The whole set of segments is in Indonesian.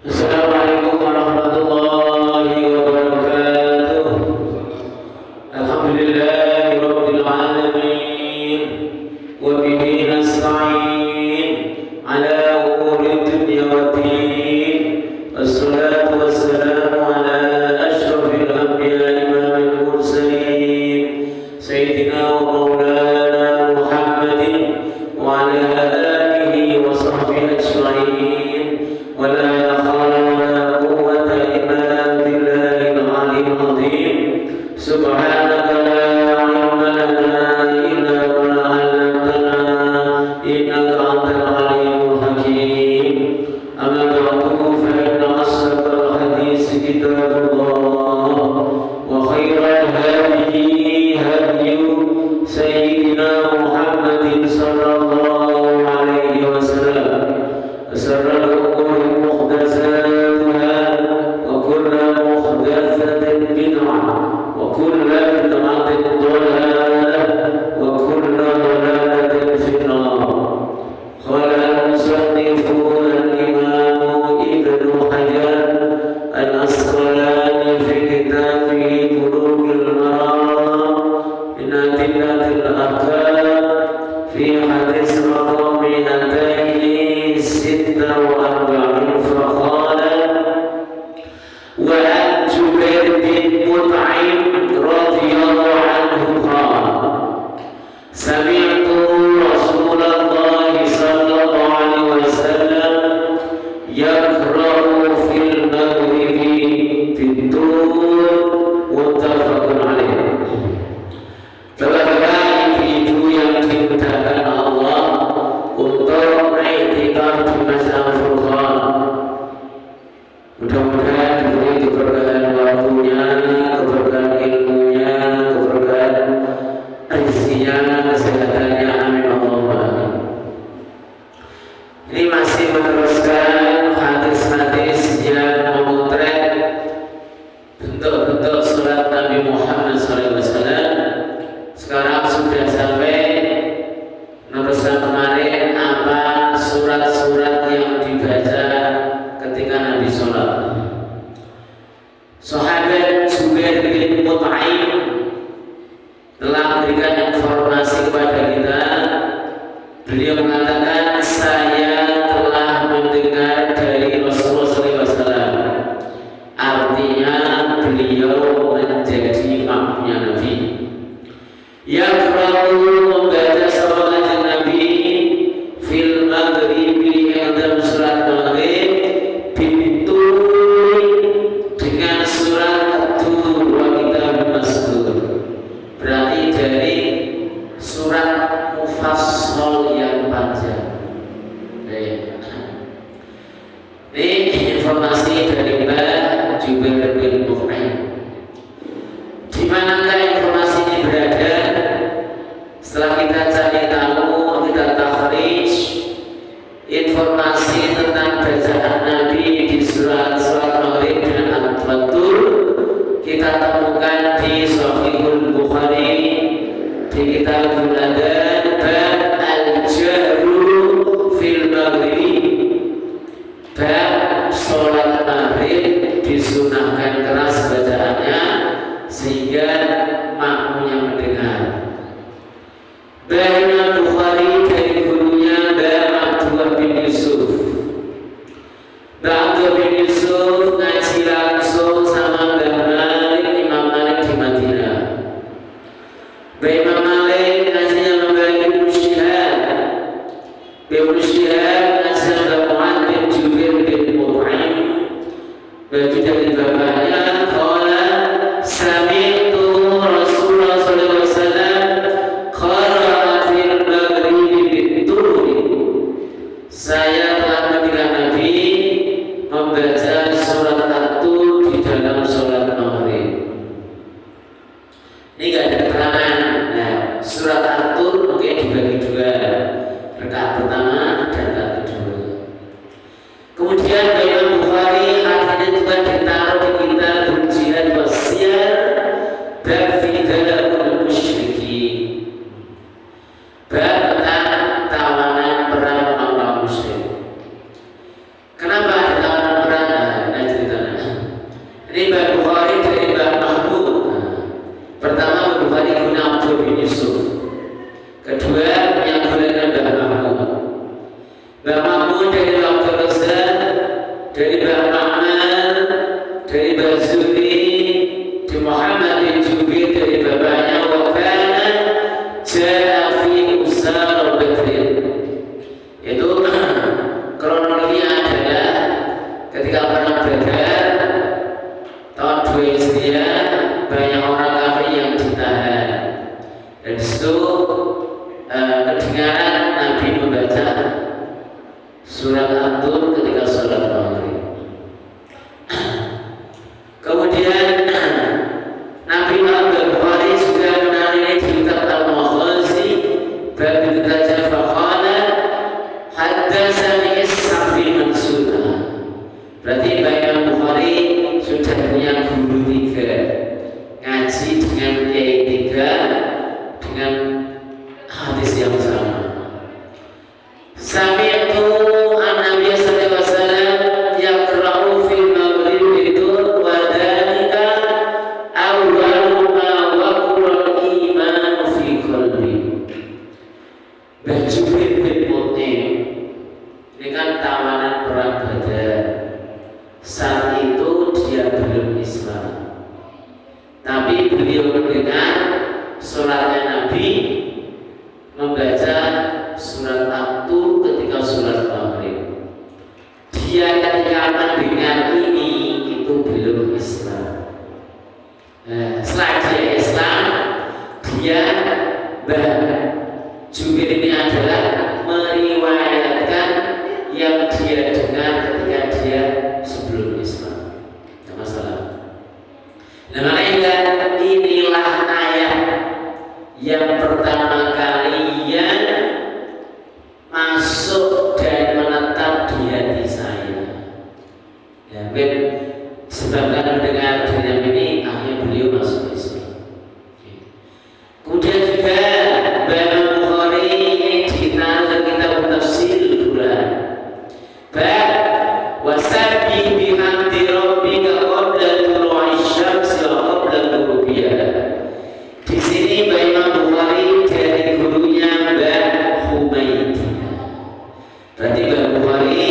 Assalamualaikum warahmatullahi wabarakatuh. Alhamdulillahi rabbil alamin. Wa bihi nasta'in ala umuri dunya waddin. Wassalatu wassalamu ala asyrafil anbiya'i wal mursalin Sayyidina wa maulana Muhammadin wa ala alihi wa sahbihi ajma'in. Wa la Subhanaka la ilma lana illa ma 'allamtana innaka antal alimul hakim. Amma ba'du fa inna asdaqal hadits kitabullah wa khairal hadi hadyu sayyidina Muhammadin sallallahu alaihi wasallam. Asrarul umuri muhdatsatuha wa kullu muhdatsatin bid'ah وكل بدعة ضلالة وكل ضلالة في النار. قال المصنف الإمام ابن حجر العسقلاني في كتابه بلوغ المرام من أدلة الأحكام في حديث رقم 246 فقال: وعن جبير بن مطعم رضي الله عنه قال: سمعت رسول الله صلى الله عليه وسلم يقرأ في المغرب بالطور. متفق عليه. Bapak-bapak, ibu yang dimuliakan Allah, untuk iktikaf di Masjid Furqan, mudah-mudahan diberi keberkahan waktunya, keberkahan ilmunya, keberkahan rezekinya, kesehatannya, amin Allahumma amin. Ini masih meneruskan hadis-hadis yang memotret bentuk-bentuk surat Nabi Muhammad SAW. Sekarang sudah sampai meneruskan kemarin apa surat-surat yang dibaca ketika Nabi sholat. Sahabat Jubair bin Mut'im telah memberikan informasi kepada kita. Beliau mengatakan, saya telah mendengar dari Rasulullah SAW. Artinya beliau menjadi makmumnya Nabi. Yaqra'u, membaca salat Nabi fil maghribi, dalam surat maghrib, dengan surat At-Tur wa kitab mastur. Berarti dari surat mufassal yang panjang. Ini informasi dari Mbak Jubair bin Mut'im. Di manakah informasi ini berada? Setelah kita cari tahu, kita takhrij informasi tentang bacaan Nabi di surat-surat Maghrib dan At-Tur, kita temukan di Sahihul Bukhari di Kitabul Adhan, bab al-jahru fil maghrib, bab sholat maghrib disunahkan keras bacaannya sehingga makmumnya mendengar. Baina Bukhari dari gurunya Mbak Abdullah bin Yusuf. Mbak Abdullah bin Yusuf ngaji langsung sama Mbak Malik, Imam Malik di Madinah. Mbak Imam Malik ngajinya sama Mbak Ibnu Syihab. Mbak Ibnu Syihab ngaji sama Mbak Mu'ad bin Jubair bin Mut'im. Bagi dari bapaknya, qala sami'tu Rasulullah sallallahu alaihi wasallam qara'a fil maghribi bit-tur. Saya telah mendengar Nabi membaca surat At-Tur di dalam sholat maghrib. Ini enggak ada keterangan. Nah, surat At-Tur mungkin dibagi dua, rakaat pertama dan rakaat kedua. Kemudian Imam Bukhari akhirnya juga ditaruh di kitab Jihad Wasiyar, bab fi dalakul musyrikin, bab tentang tawanan perang orang musyrik. Kenapa ada tawanan perang? Mahmud, dari Dr. Reza, dari Mbak Ahmad, dari Mbak Zuri, di Muhammad bin Jubir, dari bapaknya Wakana Jafi Usar Badrin. Itu kronologinya adalah ketika perang Badar tahun 2 Hijriah, banyak orang kafir yang ditahan. Dan disitu kedengaran Nabi membaca surat At-Tur ketika sholat maghrib. Kemudian Nabi Al-Bukhari juga menarik di kitab Al-Maghazi bab Dajjal faqala haddatsani Is-Safi Mansura. Berarti Imam Bukhari sudah punya guru 3, ngaji dengan kiai 3 dengan hadis yang sama. Sami'tu an-nabiy sallallahu alaihi wasallam yaqra'u fil maghrib bidur wa dzalika awwalu ma waqara al-iman fi qalbi. Jubair bin Mut'im ini kan tawanan perang Badar. Saat itu dia belum Islam, tapi beliau mendengar suratnya Nabi membaca surat At-Tur ketika surat maghrib. Dia ketika mendengar ini itu belum Islam. Setelah dia Islam, dia Jubair ini adalah meriwayatkan yang dia dengar ketika dia sebelum Islam. Tidak masalah. Nah, makanya inilah ayat yang pertama kali yang masuk dan menetap di hati saya. Ya, sebabkan mendengar dengan ini akhirnya beliau masuk Islam. Kemudian juga Imam Bukhari ini ditaruh dalam kitab tafsir Quran. Bab wasabbih bihamdi rabbika qabla tulu'i syamsi wa qabla ghurubiha. Di sini Imam Bukhari dari gurunya Mbak Humaydiyah. Berarti Mbak Bukhari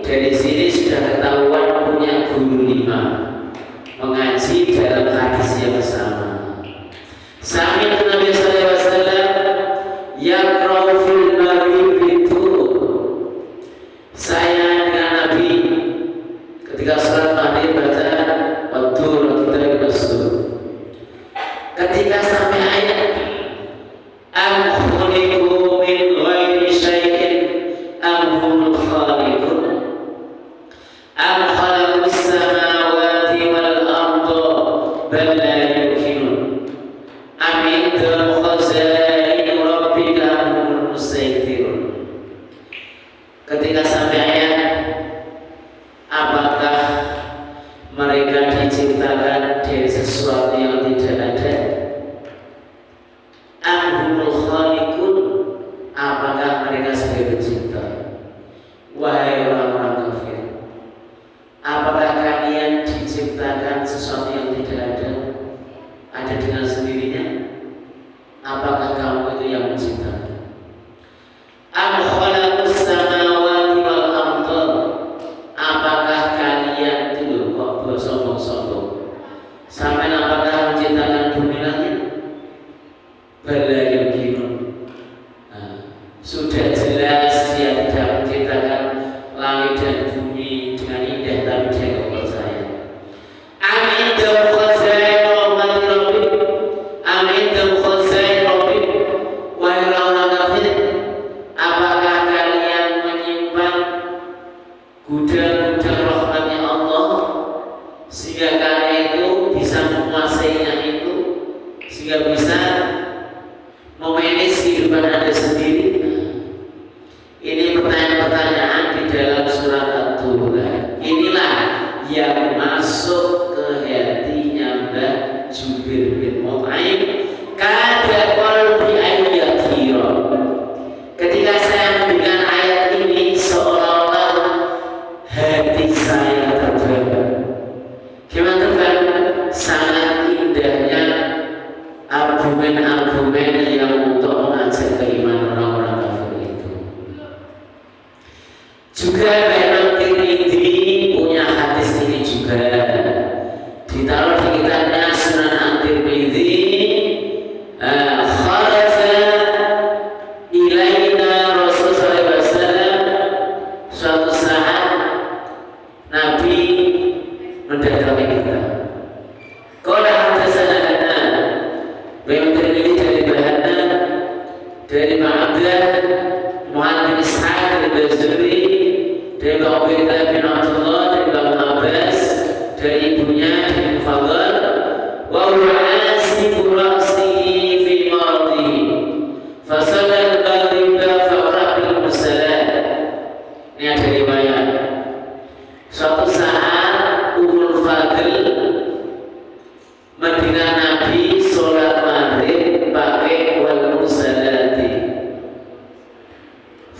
dari sini sudah ketahuan punya guru 5, mengaji dalam hadis yang sama. Sami'tu Nabi sallallahu alaihi wasallam yaqra'u fil maghrib bidur. Saya dengan Nabi ketika salat maghrib baca Wat-Tur kita bersyukur. Ketika sampai ayat am khuliqu min ghairi syai'in am humul khaliqun am khalaqus samawati wal arda bal la yuqinun am indahum khazain rabbika humul musaytirun. Ketika sampai ayat apakah mereka diciptakan dari sesuatu yang tidak ada? Am-humul khaliqun, apakah mereka sebagai pencipta? Wahai orang-orang kafir, apakah kalian diciptakan sesuatu yang tidak ada? Ada dengan sendirinya? Apakah kamu itu yang menciptakan? Am khalaqus samawati wal arda, apakah kalian itu kok sombong-sombong sampai apakah menciptakan bumi langit? Bala yuqinun. Sudah jelas dia tidak menciptakan langit dan bumi dengan indah, tapi dia tidak percaya. Amin dan khazain rahmati rabbik, amin dan khazain rabbik. Wahai orang kafir, apakah kalian menyimpan gudang-gudang rahmatnya Allah sehingga kalian itu bisa menguasainya itu, sehingga bisa memanage kehidupan Anda sendiri? Ini pertanyaan-pertanyaan di dalam surat At-Tur. Inilah yang masuk ke hatinya Mbak Jubair bin Mut'im. Kada qalbi ayyakira. Ketika saya mendengar ayat ini, seolah-olah Juga Imam Tirmidzi punya hadis ini juga ditaruh di kitabnya Sunan At-Tirmidzi. Kharaja ilaina Rasulullah sallallahu alaihi wasallam, suatu saat Nabi mendatangi kita. Qala hadatsana lana Imam Tirmidzi dari Bahana dari Ma'abdah Muhammad bin Ishaq al-Bazuri dari Ubaidillah bin Abdullah dari Ibnu Abbas dari ibunya dari Fadl wa huwa ra'sihi fi maradihi fasalla al-maghriba fa'ara bil musallat. Ini ada riwayat suatu saat Ummul Fadl mendengar Nabi sholat maghrib pakai wal musallati.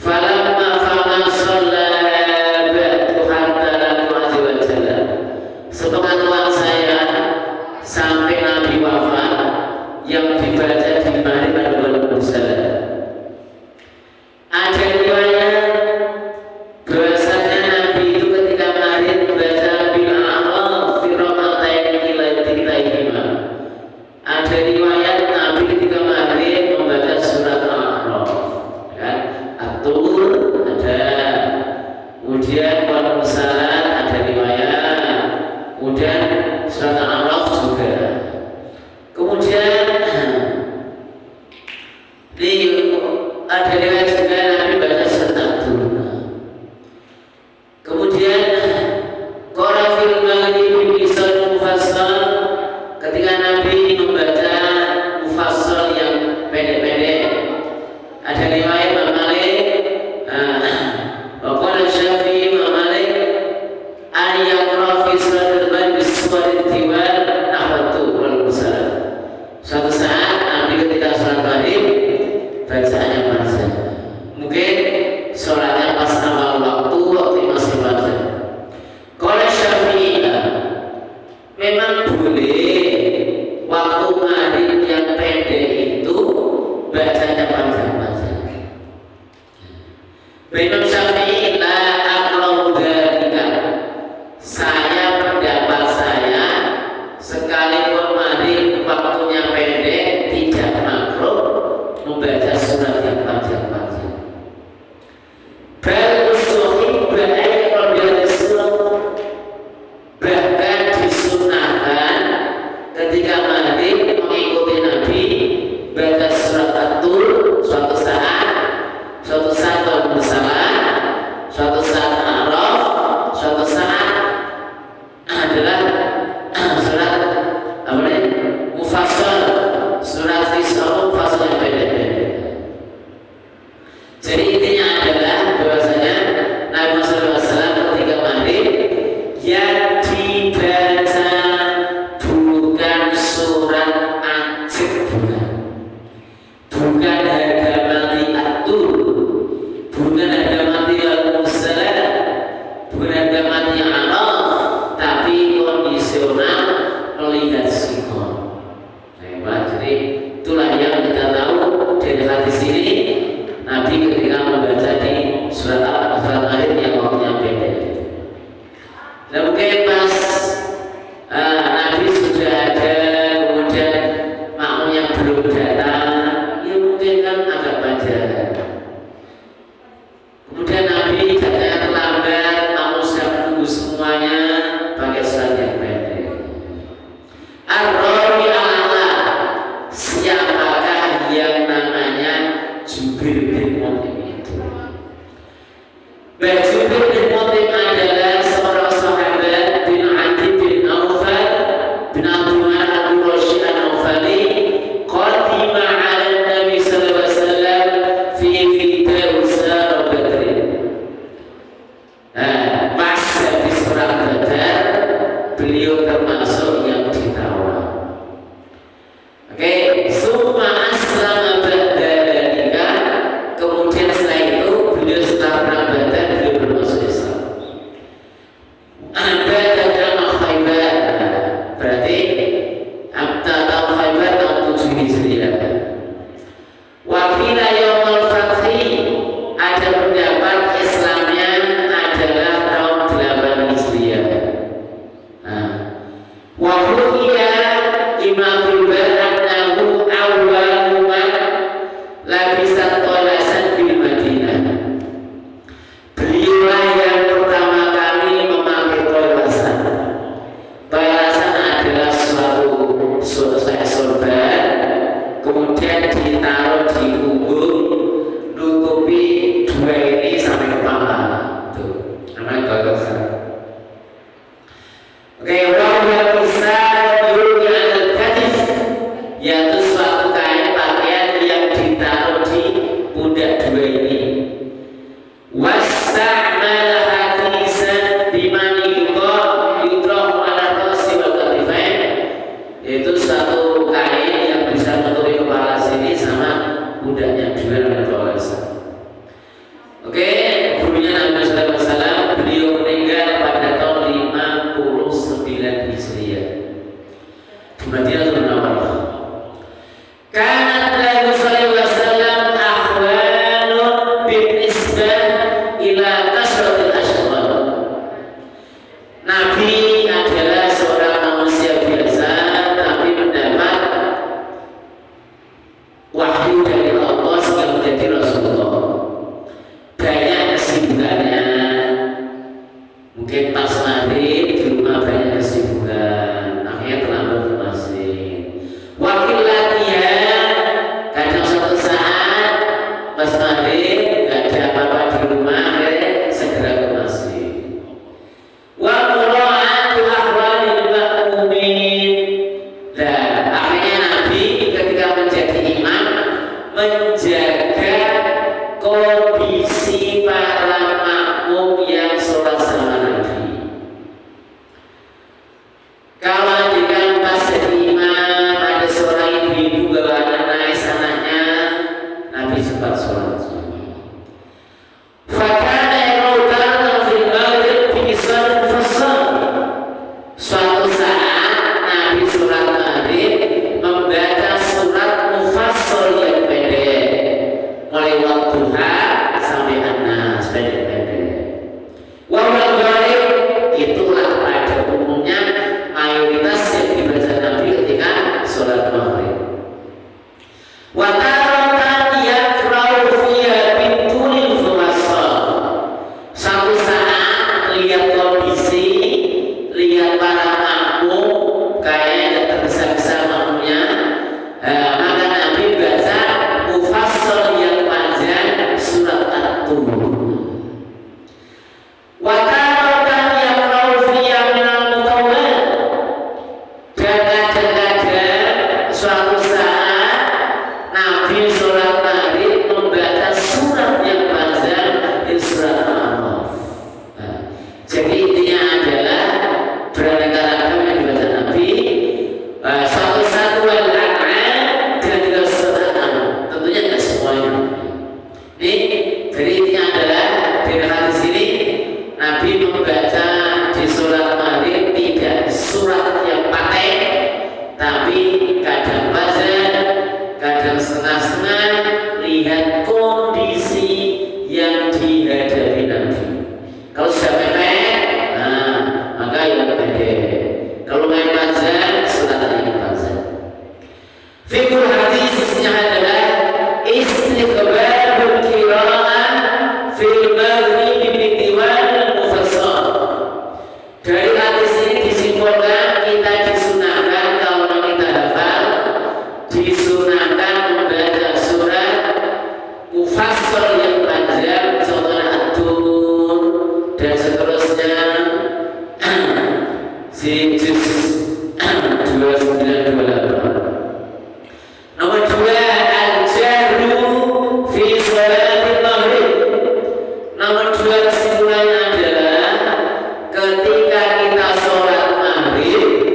Falamma fama sholat ba'du hatta laku azza wa jalla. Sepengetahuan saya sampai Nabi wafat yang dibaca di maghrib adalah wal musallat. Ada riwayat bahwasanya Nabi itu ketika maghrib membaca bil a'raf fi ramadain ilaitihima. Ada riwayat Nabi ketika maghrib membaca surat Al-A'raf, kan? At-Tur ada, kemudian wal musallat ada riwayat, kemudian surat Al-A'raf juga. Kemudian ada riwayat juga Nabi baca surat At-Tur. Kemudian qara fil maghrib bisan mufassal, ketika Nabi membaca mufassal yang pendek-pendek. Ada riwayat Imam Malik wa qala Syafi'i Imam Malik an yaqra fi salatil maghrib bi suwarit tiwal nahwatu wal musallat. Suatu saat Nabi ketika sholat maghrib bacaannya panjang, mungkin sholatnya pas awal waktu masih panjang. Qala Syafi'i memang boleh waktu maghrib yang pendek itu bacanya panjang-panjang. Imam Syafi'i la aqra'u dzalika. Saya pendapat saya sekalipun maghrib waktunya pendek tidak makruh membaca surat yang panjang-panjang. Bal usuhi ba'ay qabla surat, bahkan disunahkan ketika maghrib mengikuti Nabi baca surat At-Tur suatu saat wal musallat, suatu saat A'raf, suatu saat adalah surat mufassal, surat Isra mufassal yang pendek-pendek. Jadi intinya adalah bahwasanya Nabi Muhammad SAW ketika maghrib yang dibaca bukan surat An-Najm, bukan harga mati At-Tur, bukan harga mati Al-Musallat, bukan harga mati A'raf, tapi kondisional melihat sikon. Jadi itulah yang kita tahu dari hadis ini. Nabi ketika membaca di surat Al-Maghrib yang waktunya pendek. Nah mungkin pas Nabi sudah ada, kemudian makmumnya belum datang, ya mungkin kan agak panjang. Kemudian Nabi datangnya terlambat, makmum sudah menunggu semuanya, pakai surat yang pendek. Ar-Rawi ala, siapakah yang namanya Jubair bin Mut'im itu? Jubair bin Mut'im adalah seorang sahabat bin Adi bin Aufal bin Abdullah al-Qurashi al-Aufali, qadima ala Nabi sallallahu alaihi wasallam fi fida'u Sara Badrin. Pas habis perang Badar, beliau termasuk yang ditawar. Oke, summa aslama ba'da dalika. Kemudian setelah itu beliau setelah perang Badar beliau bermasuk Islam. Ba'da Khaybar, berarti tahun Khaybar tahun 7 Hijriah. Wa qila yaumul fathi, ada pendapat Islamnya namanya dosa. Oke, wawah bisa yurni al-kadif, yaitu suatu kain pakaian yang ditaruh di pundak dua ini. Wasta'mal hadisan bimani yudrahu ala rasi wal katifain, yaitu satu kain yang bisa menutupi kepala sini sama pundaknya dua dan dosa. Oke, gurunya Nabi Sallallahu Alaihi Wasallam, beliau meninggal pada tahun 59 Hijriah di Madinatul Munawwarah. Kanat lahu sallallahu alaihi wasallam ahwalun binisbah ila kasratil ashwal. Nabi adalah seorang manusia biasa, tapi mendapat wahyu dari Allah sehingga menjadi Rasulullah. Banyak kesibukannya, mungkin pas maghrib di rumah banyak kesibukan, akhirnya terlambat ke masjid. Wakil latihan, kadang suatu saat pas maghrib nggak ada apa-apa di rumah, akhirnya segera ke masjid. Wa mura'atul ahwalil ma'mumin. Nah, akhirnya Nabi ketika menjadi imam menjaga kondisi para makmum yang sholat sama Nabi. Kalau jika pas jadi imam ada seorang ibu bawa anak anaknya, Nabi sempat sholat. Fakana irautan fil maghrib bi islam fasal. Suatu saat Nabi sholat maghrib membaca surat mufassal yang pendek, mulai waktu sampai anas pendek-pendek. Wawal ghalib, itulah pada umumnya mayoritas yang dibaca Nabi ketika sholat maghrib. Wataratan yakrau fiha bitulil fumassal. Satu saat lihat kondisi, lihat para makmum kayaknya tidak tergesa-gesa makmumnya, maka Nabi baca mufassal yang panjang surat At-Tur. Wataratan yakrau fiha minal mutawwal. Dan kadang-kadang suatu saat Nabi sholat maghrib membaca surat yang panjang di surat Al-Araf. Jadi intinya adalah beraneka ragam yang dibaca Nabi, satu-satu al-An'am dan juga surat Al-An'am. Tentunya tidak semuanya. Ini jadi intinya adalah di hadis ini Nabi membaca di surat maghrib tidak surat yang paten, tapi kadang panjang, kadang setengah-setengah, lihat kondisi yang dihadapi Nabi. Kalau sudah pendek, maka yang pendek. Kalau main panjang, surat yang panjang. Fikul hadis isinya adalah istiqbalul qira'ah fil maghrib bitiwal mufassal. Dari hadis ini disimpulkan kita disunahkan kalau kita hafal, disunahkan membaca surat mufassal yang panjang, contohnya At-Tur dan seterusnya, si juz 2928. Nomor 2, al-jahru fi sholatil maghrib. Nomor 2 kesimpulannya adalah ketika kita sholat maghrib,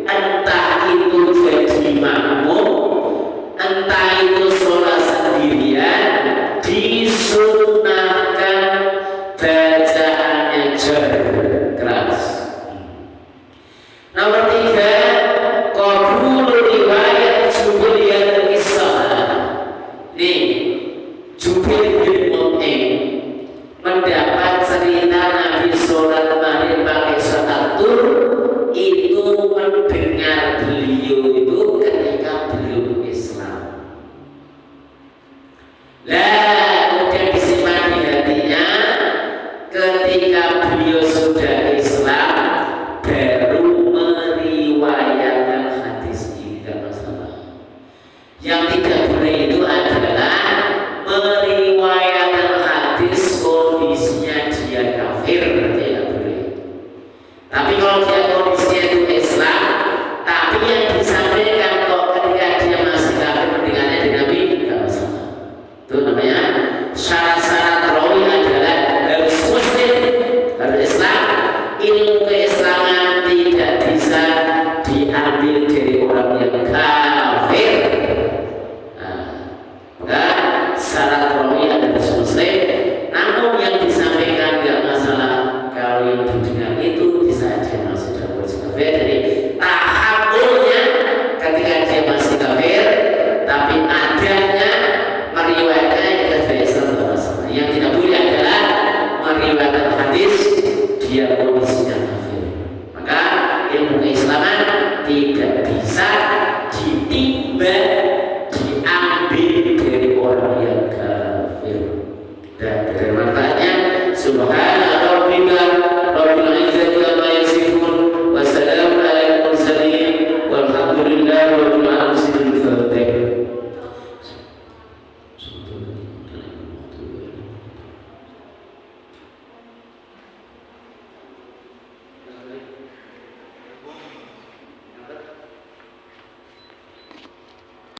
entah itu jadi makmum, entah itu sholat sendirian, disunahkan bacaannya keras. Nomor 3, qabul riwayat Jubiliyat Kisah. Nih, Jubil bin Mut'im mendapat cerita Nabi sholat maghrib pakai surat Tur, itu mendengar beliau itu ketika belum Islam. Lah, ketika beliau sudah Islam, dia kondisi